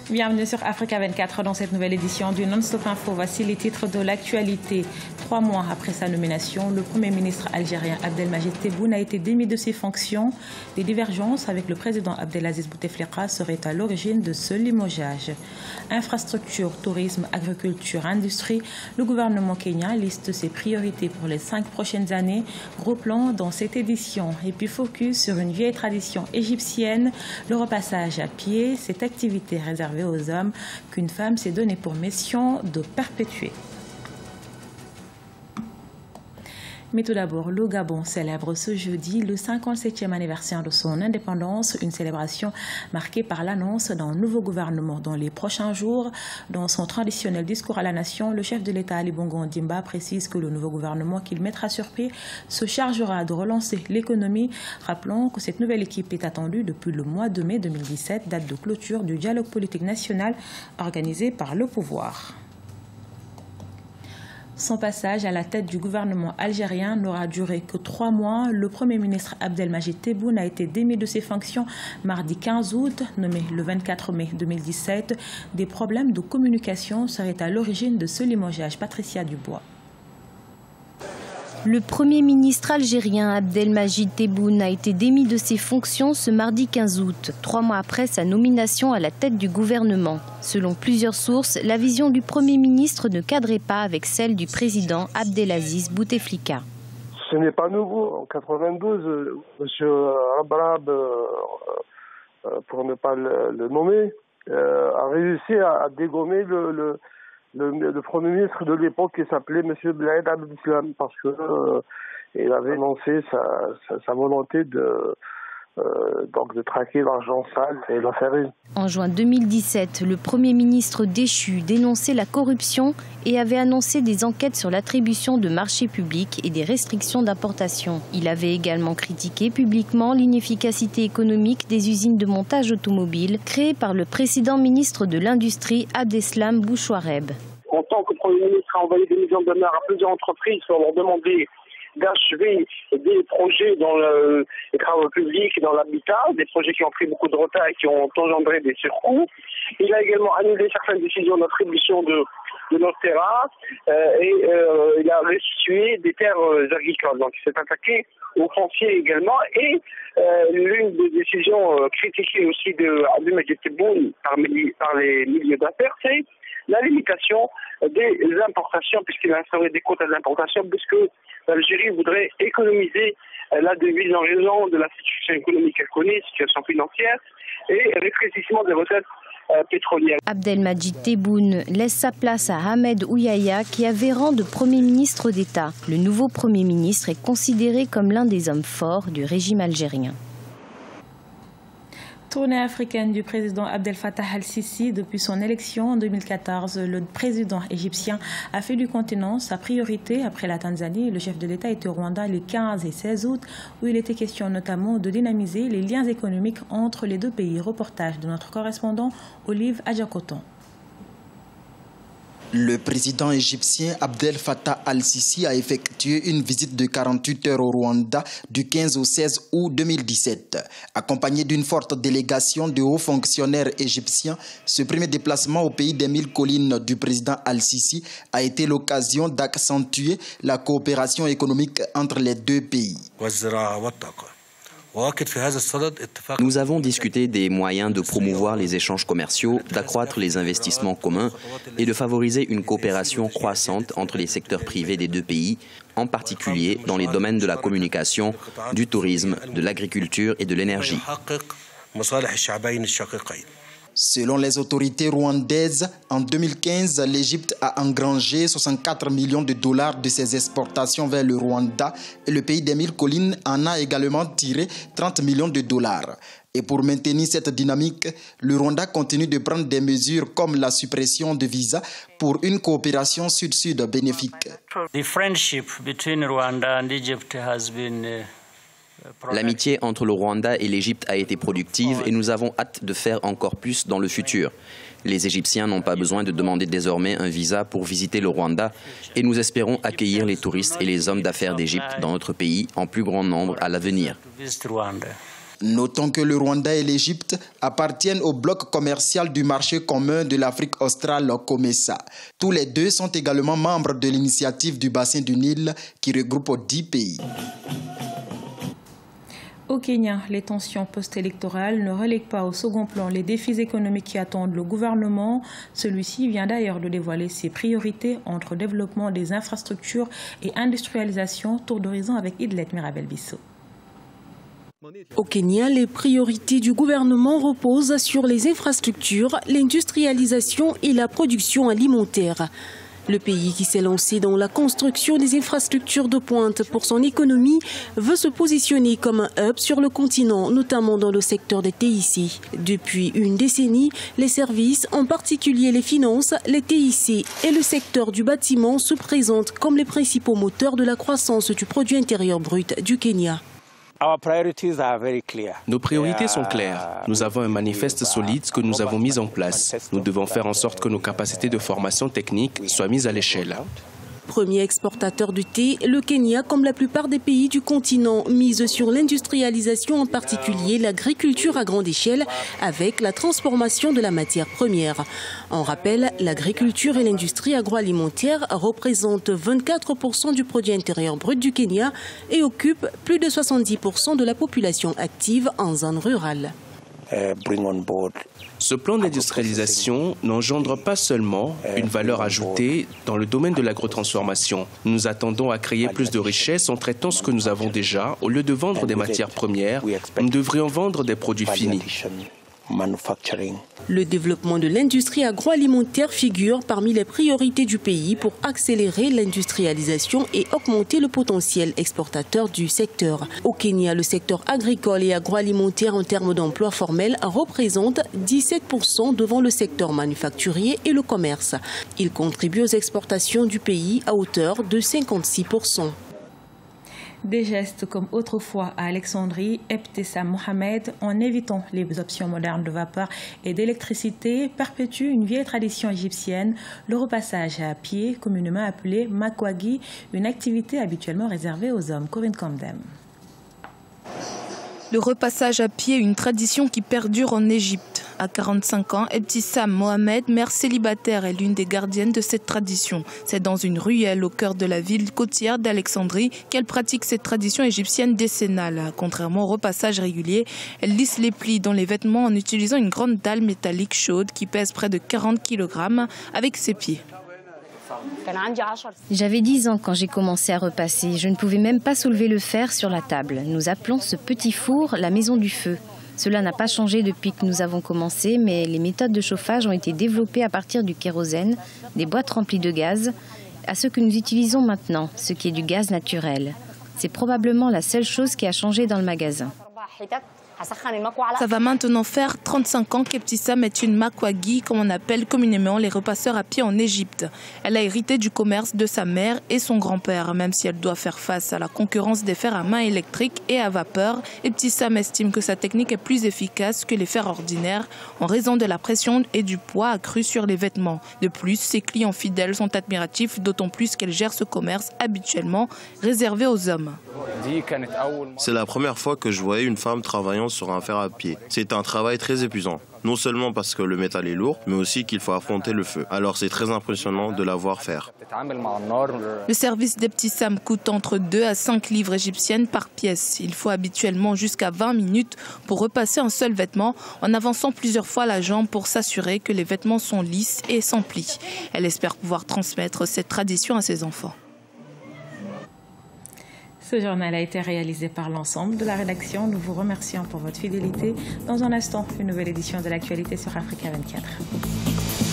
Bienvenue sur Africa 24 dans cette nouvelle édition du Non-Stop Info. Voici les titres de l'actualité. 3 mois après sa nomination, le Premier ministre algérien Abdelmajid Tebboune a été démis de ses fonctions. Des divergences avec le président Abdelaziz Bouteflika seraient à l'origine de ce limogeage. Infrastructure, tourisme, agriculture, industrie, le gouvernement kenyan liste ses priorités pour les 5 prochaines années. Gros plan dans cette édition. Et puis focus sur une vieille tradition égyptienne, le repassage à pied, cette activité réservée aux hommes qu'une femme s'est donnée pour mission de perpétuer. Mais tout d'abord, le Gabon célèbre ce jeudi le 57e anniversaire de son indépendance, une célébration marquée par l'annonce d'un nouveau gouvernement dans les prochains jours. Dans son traditionnel discours à la nation, le chef de l'État Ali Bongo Ondimba précise que le nouveau gouvernement qu'il mettra sur pied se chargera de relancer l'économie. Rappelons que cette nouvelle équipe est attendue depuis le mois de mai 2017, date de clôture du dialogue politique national organisé par le pouvoir. Son passage à la tête du gouvernement algérien n'aura duré que 3 mois. Le Premier ministre Abdelmajid Tebboune a été démis de ses fonctions mardi 15 août, nommé le 24 mai 2017. Des problèmes de communication seraient à l'origine de ce limogeage. Patricia Dubois. Le Premier ministre algérien Abdelmajid Tebboune a été démis de ses fonctions ce mardi 15 août, 3 mois après sa nomination à la tête du gouvernement. Selon plusieurs sources, la vision du Premier ministre ne cadrait pas avec celle du président Abdelaziz Bouteflika. Ce n'est pas nouveau. En 1992, M. Abrab, pour ne pas le nommer, a réussi à dégommer le Premier ministre de l'époque qui s'appelait M. Blaïd Abdeslam parce qu'il avait annoncé sa volonté de traquer l'argent sale et l'affaire. En juin 2017, le Premier ministre déchu dénonçait la corruption et avait annoncé des enquêtes sur l'attribution de marchés publics et des restrictions d'importation. Il avait également critiqué publiquement l'inefficacité économique des usines de montage automobile créées par le précédent ministre de l'Industrie Abdeslam Bouchouareb. En tant que Premier ministre, a envoyé des millions de dollars à plusieurs entreprises pour leur demander d'achever des projets dans les travaux publics et dans l'habitat, des projets qui ont pris beaucoup de retard et qui ont engendré des surcoûts. Il a également annulé certaines décisions d'attribution de nos terrains et il a restitué des terres agricoles. Donc il s'est attaqué aux fonciers également. Et l'une des décisions critiquées aussi d'Abdelmajid Tebboune par les milieux d'affaires, c'est la limitation des importations, puisqu'il a instauré des quotas d'importation, puisque l'Algérie voudrait économiser la devise en raison de la situation économique qu'elle connaît, situation financière, et rétrécissement des recettes pétrolières. Abdelmajid Tebboune laisse sa place à Ahmed Ouyaya, qui avait rang de Premier ministre d'État. Le nouveau Premier ministre est considéré comme l'un des hommes forts du régime algérien. Tournée africaine du président Abdel Fattah al-Sisi. Depuis son élection en 2014, le président égyptien a fait du continent sa priorité après la Tanzanie. Le chef de l'État était au Rwanda les 15 et 16 août, où il était question notamment de dynamiser les liens économiques entre les deux pays. Reportage de notre correspondant Olive Adjakoton. Le président égyptien Abdel Fattah al-Sisi a effectué une visite de 48 heures au Rwanda du 15 au 16 août 2017. Accompagné d'une forte délégation de hauts fonctionnaires égyptiens, ce premier déplacement au pays des 1000 collines du président al-Sisi a été l'occasion d'accentuer la coopération économique entre les deux pays. Nous avons discuté des moyens de promouvoir les échanges commerciaux, d'accroître les investissements communs et de favoriser une coopération croissante entre les secteurs privés des deux pays, en particulier dans les domaines de la communication, du tourisme, de l'agriculture et de l'énergie. Selon les autorités rwandaises, en 2015, l'Égypte a engrangé 64 millions de dollars de ses exportations vers le Rwanda et le pays des 1000 collines en a également tiré 30 millions de dollars. Et pour maintenir cette dynamique, le Rwanda continue de prendre des mesures comme la suppression de visas pour une coopération sud-sud bénéfique. L'amitié entre le Rwanda et l'Égypte a été productive et nous avons hâte de faire encore plus dans le futur. Les Égyptiens n'ont pas besoin de demander désormais un visa pour visiter le Rwanda et nous espérons accueillir les touristes et les hommes d'affaires d'Égypte dans notre pays en plus grand nombre à l'avenir. Notons que le Rwanda et l'Égypte appartiennent au bloc commercial du marché commun de l'Afrique australe, COMESA. Tous les deux sont également membres de l'initiative du bassin du Nil qui regroupe 10 pays. Au Kenya, les tensions post-électorales ne relèguent pas au second plan les défis économiques qui attendent le gouvernement. Celui-ci vient d'ailleurs de dévoiler ses priorités entre développement des infrastructures et industrialisation. Tour d'horizon avec Idlet Mirabel Bissot. Au Kenya, les priorités du gouvernement reposent sur les infrastructures, l'industrialisation et la production alimentaire. Le pays qui s'est lancé dans la construction des infrastructures de pointe pour son économie veut se positionner comme un hub sur le continent, notamment dans le secteur des TIC. Depuis une décennie, les services, en particulier les finances, les TIC et le secteur du bâtiment se présentent comme les principaux moteurs de la croissance du produit intérieur brut du Kenya. Nos priorités sont claires. Nous avons un manifeste solide que nous avons mis en place. Nous devons faire en sorte que nos capacités de formation technique soient mises à l'échelle. Premier exportateur du thé, le Kenya, comme la plupart des pays du continent, mise sur l'industrialisation, en particulier l'agriculture à grande échelle, avec la transformation de la matière première. En rappel, l'agriculture et l'industrie agroalimentaire représentent 24% du produit intérieur brut du Kenya et occupent plus de 70% de la population active en zone rurale. Ce plan d'industrialisation n'engendre pas seulement une valeur ajoutée dans le domaine de l'agrotransformation. Nous attendons à créer plus de richesses en traitant ce que nous avons déjà. Au lieu de vendre des matières premières, nous devrions vendre des produits finis. Le développement de l'industrie agroalimentaire figure parmi les priorités du pays pour accélérer l'industrialisation et augmenter le potentiel exportateur du secteur. Au Kenya, le secteur agricole et agroalimentaire en termes d'emploi formel représente 17% devant le secteur manufacturier et le commerce. Il contribue aux exportations du pays à hauteur de 56%. Des gestes comme autrefois à Alexandrie, Ebtessam Mohamed, en évitant les options modernes de vapeur et d'électricité, perpétue une vieille tradition égyptienne, le repassage à pied, communément appelé makwagi, une activité habituellement réservée aux hommes. Corinne Kamdem. Le repassage à pied est une tradition qui perdure en Égypte. À 45 ans, Ebtessam Mohamed, mère célibataire, est l'une des gardiennes de cette tradition. C'est dans une ruelle au cœur de la ville côtière d'Alexandrie qu'elle pratique cette tradition égyptienne décennale. Contrairement au repassage régulier, elle lisse les plis dans les vêtements en utilisant une grande dalle métallique chaude qui pèse près de 40 kg avec ses pieds. J'avais 10 ans quand j'ai commencé à repasser. Je ne pouvais même pas soulever le fer sur la table. Nous appelons ce petit four la maison du feu. Cela n'a pas changé depuis que nous avons commencé, mais les méthodes de chauffage ont été développées à partir du kérosène, des boîtes remplies de gaz, à ce que nous utilisons maintenant, ce qui est du gaz naturel. C'est probablement la seule chose qui a changé dans le magasin. Ça va maintenant faire 35 ans qu'Ebtessam est une makwagi, comme on appelle communément les repasseurs à pied en Égypte. Elle a hérité du commerce de sa mère et son grand-père. Même si elle doit faire face à la concurrence des fers à main électriques et à vapeur, Ebtessam estime que sa technique est plus efficace que les fers ordinaires en raison de la pression et du poids accru sur les vêtements. De plus, ses clients fidèles sont admiratifs, d'autant plus qu'elle gère ce commerce habituellement réservé aux hommes. C'est la première fois que je voyais une femme travaillant sur un fer à pied. C'est un travail très épuisant. Non seulement parce que le métal est lourd, mais aussi qu'il faut affronter le feu. Alors c'est très impressionnant de la voir faire. Le service d'Ebtessam coûte entre 2 à 5 livres égyptiennes par pièce. Il faut habituellement jusqu'à 20 minutes pour repasser un seul vêtement en avançant plusieurs fois la jambe pour s'assurer que les vêtements sont lisses et sans plis. Elle espère pouvoir transmettre cette tradition à ses enfants. Ce journal a été réalisé par l'ensemble de la rédaction. Nous vous remercions pour votre fidélité. Dans un instant, une nouvelle édition de l'actualité sur Africa 24.